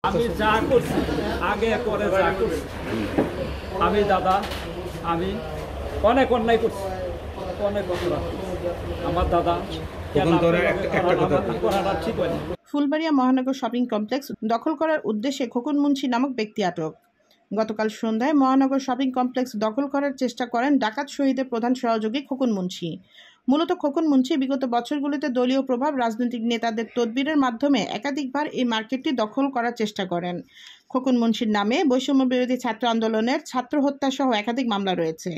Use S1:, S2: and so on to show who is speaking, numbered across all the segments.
S1: আমি যা করছি আগে পরে যা করছি আমি দাদা আমি অনেক অন্যায় করছি অনেক অপরাধ আমার দাদা ঠিক হয়নি।
S2: ফুলবাড়িয়া মহানগর শপিং কমপ্লেক্স দখল করার উদ্দেশ্যে খোকন মুন্সি নামক ব্যক্তি আটক। গতকাল সন্ধ্যায় মহানগর শপিং কমপ্লেক্স দখল করার চেষ্টা করেন ডাকাত শহীদের প্রধান সহযোগী খোকন মুন্সি। মূলত খোকন মুন্সি বিগত বছরগুলিতে দলীয় প্রভাব রাজনৈতিক নেতাদের তদবিরের মাধ্যমে একাধিকবার এই মার্কেটটি দখল করার চেষ্টা করেন। খোকন মুন্সির নামে বৈষম্য বিরোধী ছাত্র আন্দোলনের ছাত্র হত্যা সহ একাধিক মামলা রয়েছে।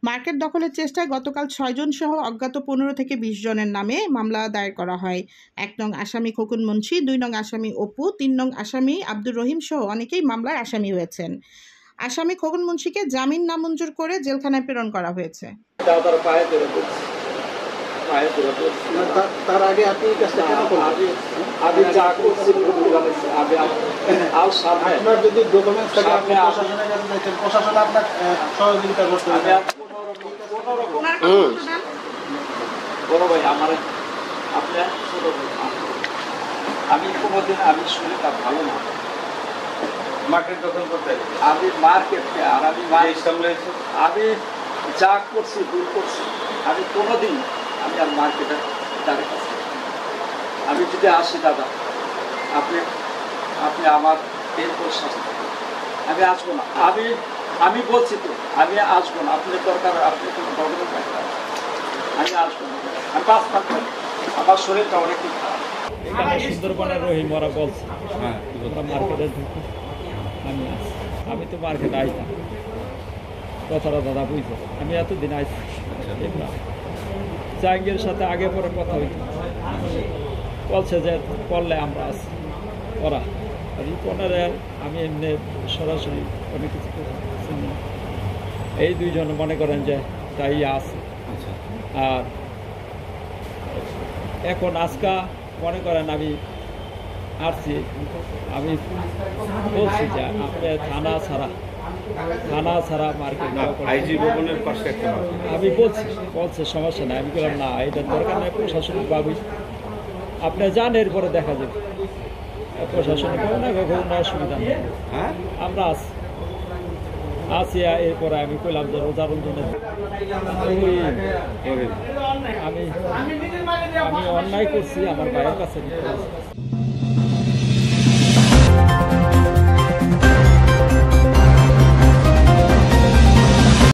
S2: মার্কেট দখলের চেষ্টায় গতকাল 6 জন সহ অজ্ঞাত 15 থেকে 20 জনের নামে মামলা দায়ের করা হয়। 1 নং আসামি খোকন মুন্সি, 2 নং আসামি অপু, 3 নং আসামি আব্দুর রহিম সহ অনেকেই মামলার আসামি হয়েছেন। আসামি খোকন মুন্সিকে জামিন নামঞ্জুর করে জেলখানায় প্রেরণ করা হয়েছে।
S3: তার আগে আপনি
S1: আমি যা করছি
S3: আপনার যদি ডকুমেন্টস থাকে আপনি প্রশাসনের কাছে যাচ্ছেন, প্রশাসন আপনার সহযোগিতা করতে হবে।
S1: বড় ভাই আমার আপনি ছোট ভাই আমি কোনোদিন আমি শরীরটা ভালো না
S3: মার্কেট দখল করতে
S1: আমি মার্কেটকে আর আমি আমি যা করছি ভুল করছি আমি কোনোদিন আমি আর মার্কেটের দ্বারে কাছে আমি যদি আসি দাদা আপনি আপনি আমার এরপর শাস্তি আমি আসবো না আমি বলছি তো আমি আসবো না আপনি দরকার আপনি কোনো ডকুমেন্ট রাখবেন আমি আসবো না আমি পাস থাকবো আমার শরীরটা অনেকই খারাপ। এখানে সুন্দরবনের রহিম ওরা বলছে ওরা মার্কেটে ঢুকে আমি তো মার্কেটে আইতাম কথাটা দাদা বুঝতো আমি এতদিন আইছি জাহাঙ্গীরের সাথে আগে পরে কথা হইত বলছে যে করলে আমরা আছি ওরা রিপনের আমি এমনি সরাসরি অনেক কিছু চিনি এই দুইজন মনে করেন যে তাই আছে। আর এখন আজকা মনে করেন আমি আসছি আমি বলছি যে আপনি থানা ছাড়া মার্কেট আমি বলছে সমস্যা নাই আমি বললাম না এটা দরকার নাই প্রশাসনিকভাবেই আপনি যান এরপরে দেখা যাবে প্রশাসনিক না কোনো অসুবিধা নেই আমরা আসি এরপরে আমি কইলাম যে রোজারঞ্জনের আমি অন্যায় করছি আমার ভাইয়ের কাছে